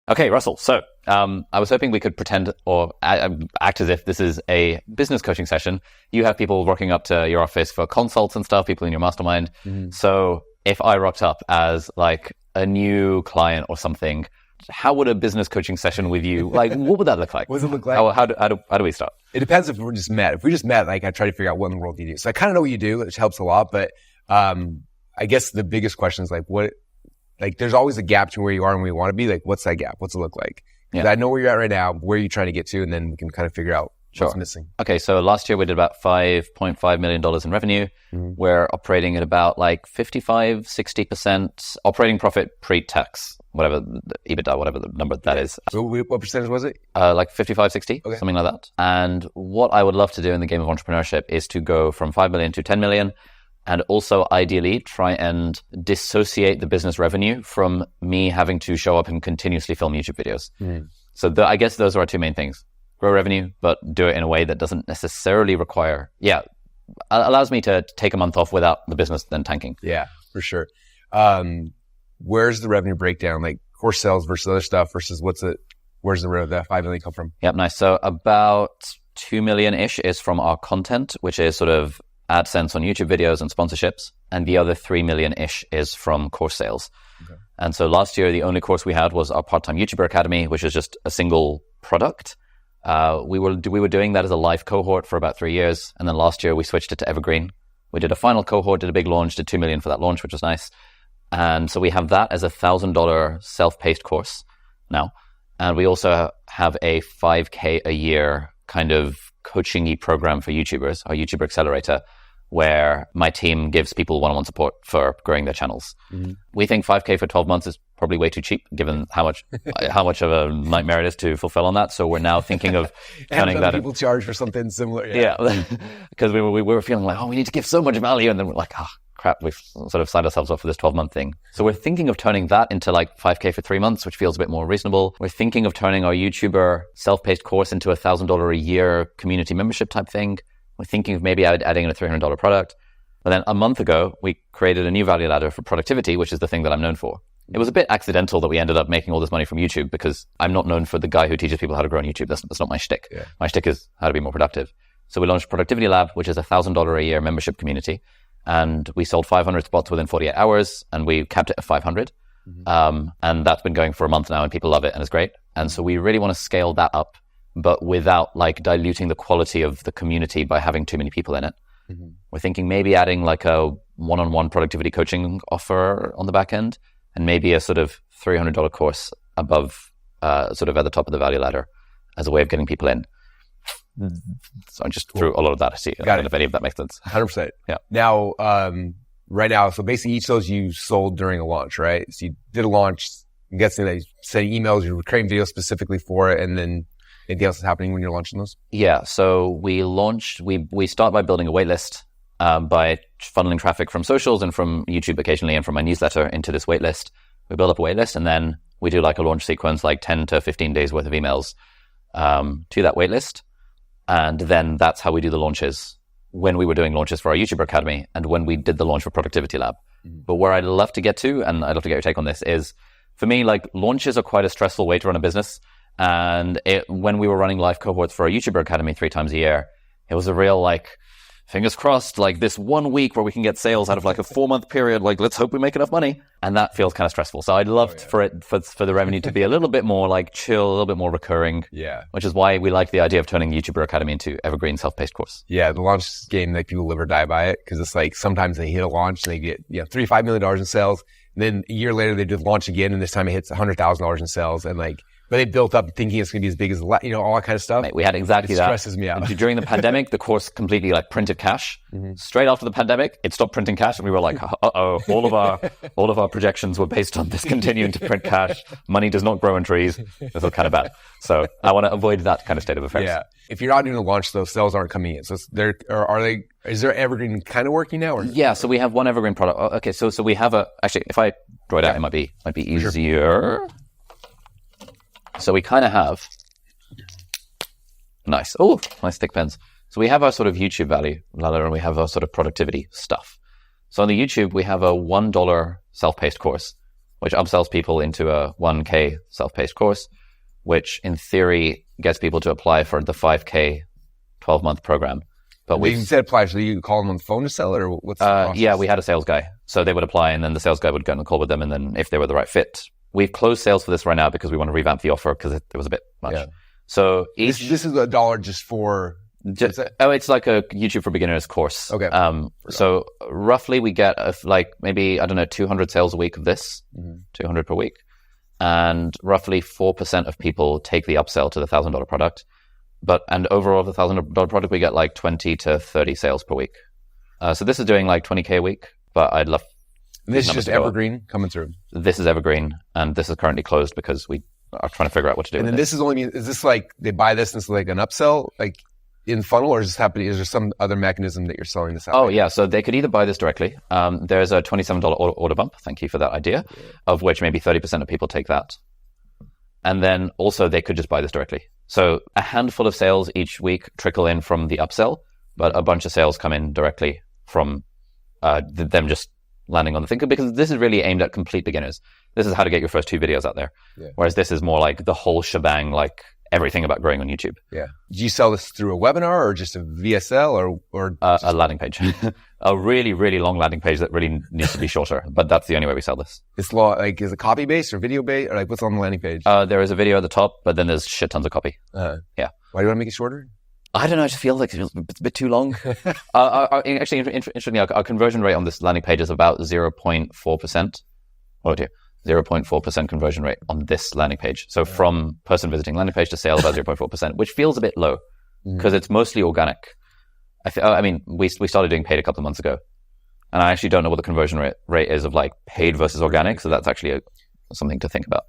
Okay, Russell. So I was hoping we could pretend or act as if this is a business coaching session. You have people rocking up to your office for consults and stuff, people in your mastermind. Mm-hmm. So if I rocked up as like a new client or something, how would a business coaching session with you, like, what would that look like? What does it look like? How do we start? It depends if we're just met. If we just met, like, I try to figure out what in the world you do. So I kind of know what you do, which helps a lot. But I guess the biggest question is there's always a gap between where you are and where you want to be. Like, what's that gap? What's it look like? Because I know where you're at right now, where you're trying to get to, and then we can kind of figure out what's missing. Okay, so last year we did about $5.5 million in revenue. Mm-hmm. We're operating at about like 55-60% operating profit pre-tax, whatever, EBITDA, whatever the number that is. So what percentage was it? Like 55-60, something like that. And what I would love to do in the game of entrepreneurship is to go from 5 million to 10 million. And also, ideally, try and dissociate the business revenue from me having to show up and continuously film YouTube videos. Mm. So I guess those are our two main things. Grow revenue, but do it in a way that doesn't necessarily require, allows me to take a month off without the business then tanking. Yeah, for sure. Where's the revenue breakdown? Like course sales versus other stuff versus where's the 5 million come from? Yep, nice. So about 2 million-ish is from our content, which is sort of AdSense on YouTube videos and sponsorships. And the other 3 million-ish is from course sales. Okay. And so last year, the only course we had was our part-time YouTuber Academy, which is just a single product. We were doing that as a live cohort for about 3 years. And then last year we switched it to Evergreen. We did a final cohort, did a big launch, did 2 million for that launch, which was nice. And so we have that as a $1,000 self-paced course now. And we also have a $5K a year kind of coaching-y program for YouTubers, our YouTuber Accelerator, where my team gives people one-on-one support for growing their channels. Mm-hmm. We think $5K for 12 months is probably way too cheap, given how much of a nightmare it is to fulfill on that. So we're now thinking of turning that. People charge for something similar. Yeah, because we were feeling like, we need to give so much value, and then we're like, crap, we've sort of signed ourselves up for this 12-month thing. So we're thinking of turning that into like $5K for 3 months, which feels a bit more reasonable. We're thinking of turning our YouTuber self-paced course into a $1,000 a year community membership type thing. We're thinking of maybe adding in a $300 product. But then a month ago, we created a new value ladder for productivity, which is the thing that I'm known for. It was a bit accidental that we ended up making all this money from YouTube, because I'm not known for the guy who teaches people how to grow on YouTube. That's not my shtick. Yeah. My shtick is how to be more productive. So we launched Productivity Lab, which is a $1,000 a year membership community. And we sold 500 spots within 48 hours, and we capped it at 500. Mm-hmm. And that's been going for a month now, and people love it, and it's great. And so we really want to scale that up, but without like diluting the quality of the community by having too many people in it. Mm-hmm. We're thinking maybe adding like a one-on-one productivity coaching offer on the back end, and maybe a sort of $300 course above, sort of at the top of the value ladder as a way of getting people in. So I just threw a lot of that at you. I don't know if any of that makes sense. 100%. Yeah. Now, right now, so basically each of those you sold during a launch, right? So you did a launch, I'm guessing that you sent emails, you're creating videos specifically for it, and then anything else is happening when you're launching those? Yeah. So we start by building a waitlist, by funneling traffic from socials and from YouTube occasionally and from my newsletter into this waitlist. We build up a waitlist, and then we do like a launch sequence, like 10 to 15 days worth of emails to that waitlist. And then that's how we do the launches when we were doing launches for our YouTuber Academy and when we did the launch for Productivity Lab. Mm-hmm. But where I'd love to get to, and I'd love to get your take on this, is for me, like launches are quite a stressful way to run a business. And when we were running live cohorts for our YouTuber Academy 3 times a year, it was a real like, fingers crossed, like this 1 week where we can get sales out of like a 4-month period, like let's hope we make enough money. And that feels kind of stressful. So I'd love for the revenue to be a little bit more like chill, a little bit more recurring. Yeah. Which is why we like the idea of turning the YouTuber Academy into Evergreen self-paced course. Yeah, the launch game, like people live or die by it, because it's like sometimes they hit a launch and they get $3 to $5 million in sales. And then a year later they did launch again, and this time it hits $100,000 in sales, and like, but they built up thinking it's going to be as big as, all that kind of stuff. Mate, we had exactly that. It stresses me out. During the pandemic, the course completely like printed cash. Mm-hmm. Straight after the pandemic, it stopped printing cash, and we were like, uh-oh, all of our projections were based on this continuing to print cash. Money does not grow on trees. This was kind of bad. So I want to avoid that kind of state of affairs. Yeah. If you're not doing a launch, those sales aren't coming in. So is there Evergreen kind of working now? Or? Yeah. So we have one Evergreen product. Okay. So we have actually, if I draw it out, it might be easier. Sure. So we kind of have nice thick pens. So we have our sort of YouTube value ladder, and we have our sort of productivity stuff. So on the YouTube, we have a $1 self-paced course, which upsells people into a 1K self-paced course, which in theory gets people to apply for the 5K 12-month program. But you said apply, so you call them on the phone to sell it, or what's the process? Yeah, we had a sales guy. So they would apply, and then the sales guy would get on the call with them, and then if they were the right fit. We've closed sales for this right now because we want to revamp the offer because it was a bit much. Yeah. So this is $1 just for... it's like a YouTube for Beginners course. Okay. So roughly we get maybe, 200 sales a week of this, 200 per week. And roughly 4% of people take the upsell to the $1,000 product. And overall the $1,000 product, we get like 20 to 30 sales per week. So this is doing like 20K a week, but I'd love... And this is just Evergreen coming through. This is Evergreen, and this is currently closed because we are trying to figure out what to do. And then this is this like they buy this and it's like an upsell, like in funnel, or is this happening? Is there some other mechanism that you're selling this out? Oh, yeah. So they could either buy this directly. There's a $27 order bump. Thank you for that idea, of which maybe 30% of people take that. And then also they could just buy this directly. So a handful of sales each week trickle in from the upsell, but a bunch of sales come in directly from them just landing on the thing, because this is really aimed at complete beginners. This is how to get your first 2 videos out there. Yeah. Whereas this is more like the whole shebang, like everything about growing on YouTube. Yeah. Do you sell this through a webinar or just a VSL or a landing page? A really, really long landing page that really needs to be shorter, but that's the only way we sell this. It's like, is it copy based or video based, or like what's on the landing page? There is a video at the top, but then there's shit tons of copy. Yeah. Why do you want to make it shorter? I don't know. I just feel like it's a bit too long. Actually, interestingly, our conversion rate on this landing page is about 0.4%. Oh dear, 0.4% conversion rate on this landing page. So from person visiting landing page to sale, about 0.4%, which feels a bit low because it's mostly organic. We started doing paid a couple of months ago, and I actually don't know what the conversion rate is of like paid versus organic. So that's actually something to think about.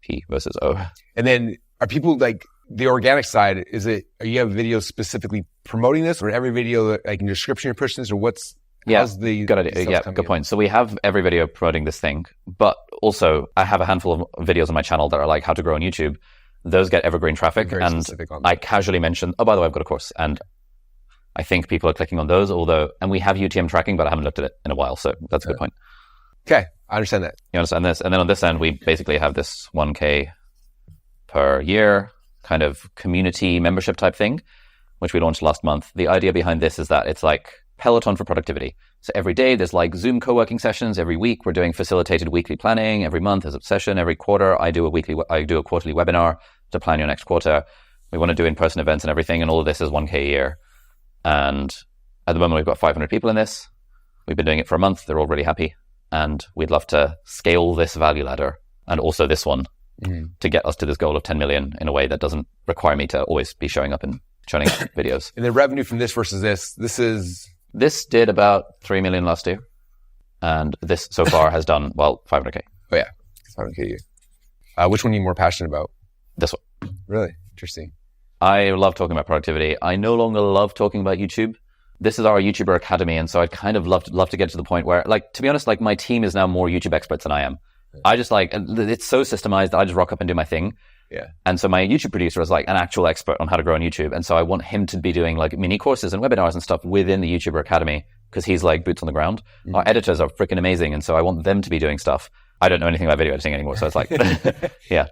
P versus O. And then are people like... The organic side, are you have videos specifically promoting this, or every video like in your description you're pushing this, or what's... Good idea. Yeah, good point. So we have every video promoting this thing, but also I have a handful of videos on my channel that are like how to grow on YouTube. Those get evergreen traffic, and I casually mention, oh, by the way, I've got a course, and I think people are clicking on those, and we have UTM tracking, but I haven't looked at it in a while, so that's a good point. Okay, I understand that. You understand this? And then on this end, we basically have this 1K per year kind of community membership type thing, which we launched last month. The idea behind this is that it's like Peloton for productivity. So every day there's like Zoom co-working sessions. Every week we're doing facilitated weekly planning. Every month there's obsession. Every quarter I do a quarterly webinar to plan your next quarter. We want to do in-person events and everything, and all of this is 1K a year. And at the moment we've got 500 people in this. We've been doing it for a month. They're all really happy, and we'd love to scale this value ladder and also this one to get us to this goal of 10 million in a way that doesn't require me to always be showing up and showing up videos. And the revenue from this versus this did about 3 million last year. And this so far has done, 500K. Oh yeah. 500K a year. Which one are you more passionate about? This one. Really? Interesting. I love talking about productivity. I no longer love talking about YouTube. This is our YouTuber Academy. And so I'd kind of love to get to the point where, like, to be honest, like my team is now more YouTube experts than I am. I just it's so systemized that I just rock up and do my thing. Yeah. And so my YouTube producer is like an actual expert on how to grow on YouTube. And so I want him to be doing like mini courses and webinars and stuff within the YouTuber Academy because he's like boots on the ground. Mm-hmm. Our editors are freaking amazing. And so I want them to be doing stuff. I don't know anything about video editing anymore. So it's like, yeah.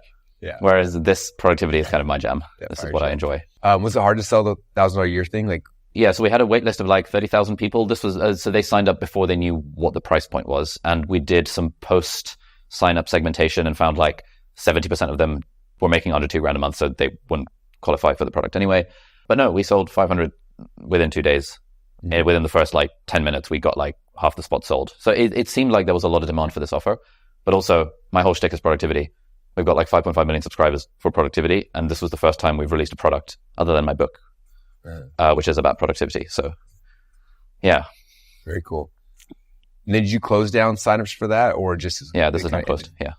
Whereas this productivity is kind of my jam. This is what I enjoy. Was it hard to sell the $1,000 a year thing? Yeah, so we had a wait list of like 30,000 people. This was, so they signed up before they knew what the price point was. And we did some post sign up segmentation and found like 70% of them were making under $2,000 a month, so they wouldn't qualify for the product anyway. But no, we sold 500 within 2 days. Mm-hmm. Within the first like 10 minutes, we got like half the spots sold. So it seemed like there was a lot of demand for this offer. But also, my whole shtick is productivity. We've got like 5.5 million subscribers for productivity, and this was the first time we've released a product other than my book, which is about productivity. So, yeah. Very cool. And then did you close down signups for that, or just... Yeah, this is not closed. Yeah.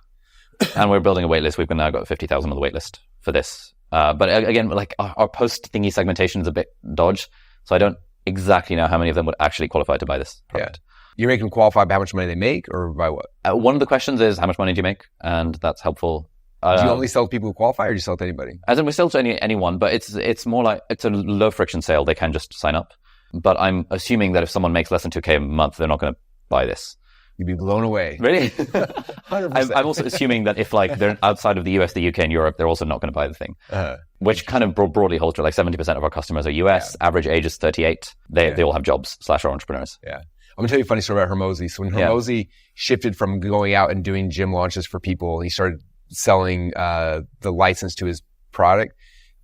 And we're building a waitlist. We've now got 50,000 on the waitlist for this. But again, like our post thingy segmentation is a bit dodge. So I don't exactly know how many of them would actually qualify to buy this product. Yeah. You're making them qualify by how much money they make, or by what? One of the questions is how much money do you make? And that's helpful. Do you only sell to people who qualify, or do you sell to anybody? As in, we sell to anyone, but it's more like it's a low friction sale. They can just sign up. But I'm assuming that if someone makes less than 2K a month, they're not going to buy this. You'd be blown away. Really? 100%. I'm also assuming that if like they're outside of the US, the UK, and Europe, they're also not going to buy the thing, which kind of broadly holds true. Like 70% of our customers are US. Average age is 38. They all have jobs / are entrepreneurs. Yeah. I'm going to tell you a funny story about Hormozy. So when Hormozy shifted from going out and doing gym launches for people, he started selling the license to his product.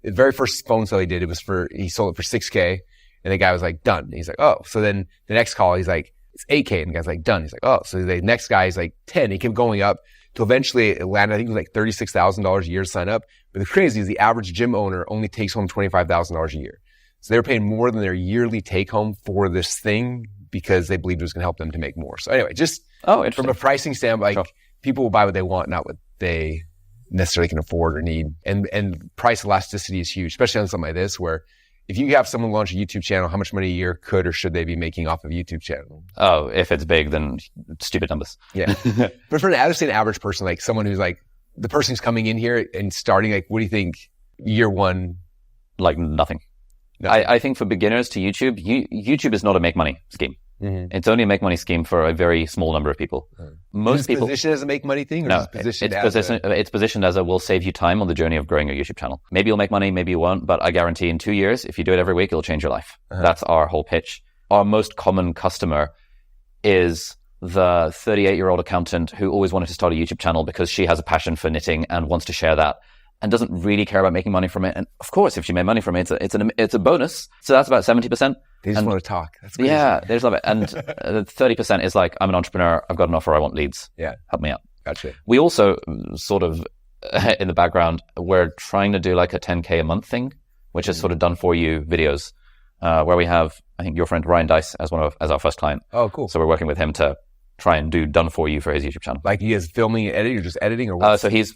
The very first phone sale he did, he sold it for $6K. And the guy was like, done. And he's like, oh. So then the next call, he's like, it's $8K. And the guy's like, done. He's like, oh. So the next guy is like 10. He kept going up till eventually it landed, I think it was like $36,000 a year to sign up. But the crazy is the average gym owner only takes home $25,000 a year. So they were paying more than their yearly take home for this thing because they believed it was going to help them to make more. So anyway, just from a pricing standpoint, like people will buy what they want, not what they necessarily can afford or need. And price elasticity is huge, especially on something like this, where if you have someone launch a YouTube channel, how much money a year could or should they be making off of a YouTube channel? Oh, if it's big, then stupid numbers. Yeah. But for an average person, like someone who's like, the person who's coming in here and starting, like, what do you think year one? Like nothing. I think for beginners to YouTube, YouTube is not a make money scheme. Mm-hmm. It's only a make money scheme for a very small number of people. Most people positioned as a make money thing, or no, it's positioned as a will save you time on the journey of growing your YouTube channel. Maybe you'll make money, maybe you won't, but I guarantee in 2 years, if you do it every week, it'll change your life. That's our whole pitch. Our most common customer is the 38-year-old accountant who always wanted to start a YouTube channel because she has a passion for knitting and wants to share that and doesn't really care about making money from it. And of course, if she made money from it, it's a bonus. So that's about 70%. They just want to talk. That's crazy. Yeah, they just love it. And 30% is like, I'm an entrepreneur. I've got an offer. I want leads. Yeah. Help me out. Gotcha. We also sort of, in the background, we're trying to do like a 10K a month thing, which is sort of done for you videos, where we have, I think your friend Ryan Dice as our first client. Oh, cool. So we're working with him to try and do done for you for his YouTube channel. Like he is filming and editing or just editing or what? So he's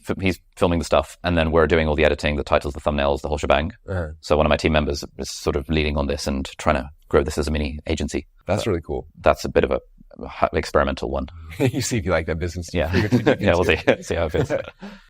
filming the stuff and then we're doing all the editing, the titles, the thumbnails, the whole shebang. So one of my team members is sort of leading on this and trying to grow this as a mini agency. That's really cool. That's a bit of a experimental one. You see if you like that business. Yeah. Yeah, we'll see how it fits.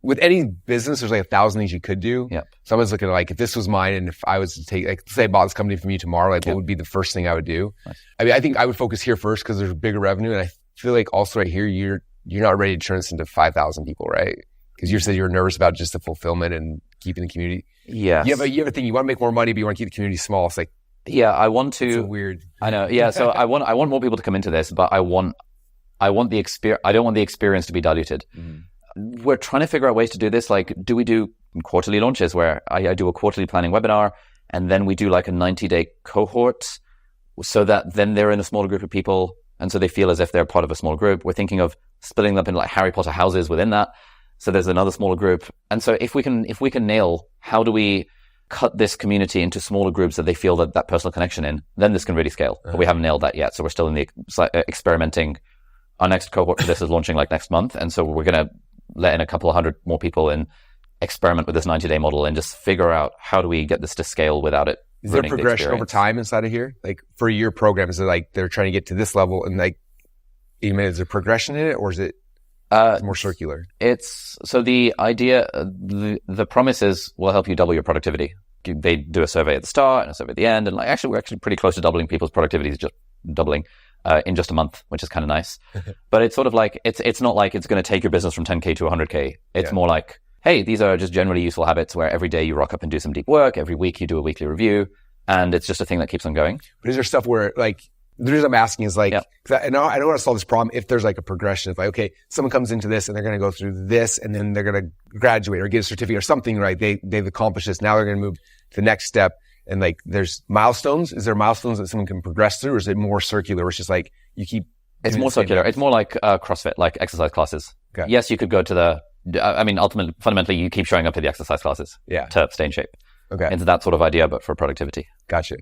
With any business, there's like 1,000 things you could do. Yep. So I was looking at like, if this was mine and if I was to take, like, say I bought this company from you tomorrow, like what would be the first thing I would do? Nice. I mean, I think I would focus here first because there's bigger revenue. And I feel like also right here, you're not ready to turn this into 5,000 people, right? Because you said you were nervous about just the fulfillment and keeping the community. Yeah. You have a thing, you want to make more money, but you want to keep the community small. It's like, yeah, I want to. It's so weird. I know. Yeah. So I want more people to come into this, but I want the experience. I don't want the experience to be diluted. We're trying to figure out ways to do this. Like, do we do quarterly launches where I do a quarterly planning webinar and then we do like a 90-day cohort so that then they're in a smaller group of people and so they feel as if they're part of a small group. We're thinking of splitting them up into like Harry Potter houses within that. So there's another smaller group. And so if we can nail how do we cut this community into smaller groups that they feel that personal connection in, then this can really scale. But we haven't nailed that yet. So we're still in the experimenting. Our next cohort for this is launching like next month. And so we're going to let in a couple of hundred more people and experiment with this 90-day model and just figure out how do we get this to scale without it. Is there progression over time inside of here? Like for your program, is it like they're trying to get to this level and like, is there progression in it or is it more circular? It's so the idea, the promise is we'll help you double your productivity. They do a survey at the start and a survey at the end. And like, actually, we're actually pretty close to doubling people's productivity, just doubling in just a month, which is kind of nice. But it's sort of like, it's not like it's going to take your business from 10K to 100K. It's more like, hey, these are just generally useful habits where every day you rock up and do some deep work. Every week you do a weekly review. And it's just a thing that keeps on going. But is there stuff where like, the reason I'm asking is like, cause I don't want to solve this problem if there's like a progression. It's like, okay, someone comes into this and they're going to go through this and then they're going to graduate or get a certificate or something, right? They've accomplished this. Now they're going to move to the next step. And like, there's milestones. Is there milestones that someone can progress through or is it more circular? Where it's just like, you keep. It's more circular. It's more like CrossFit, like exercise classes. Okay. Yes, you could go to fundamentally, you keep showing up to the exercise classes to stay in shape. Okay. It's that sort of idea, but for productivity. Gotcha.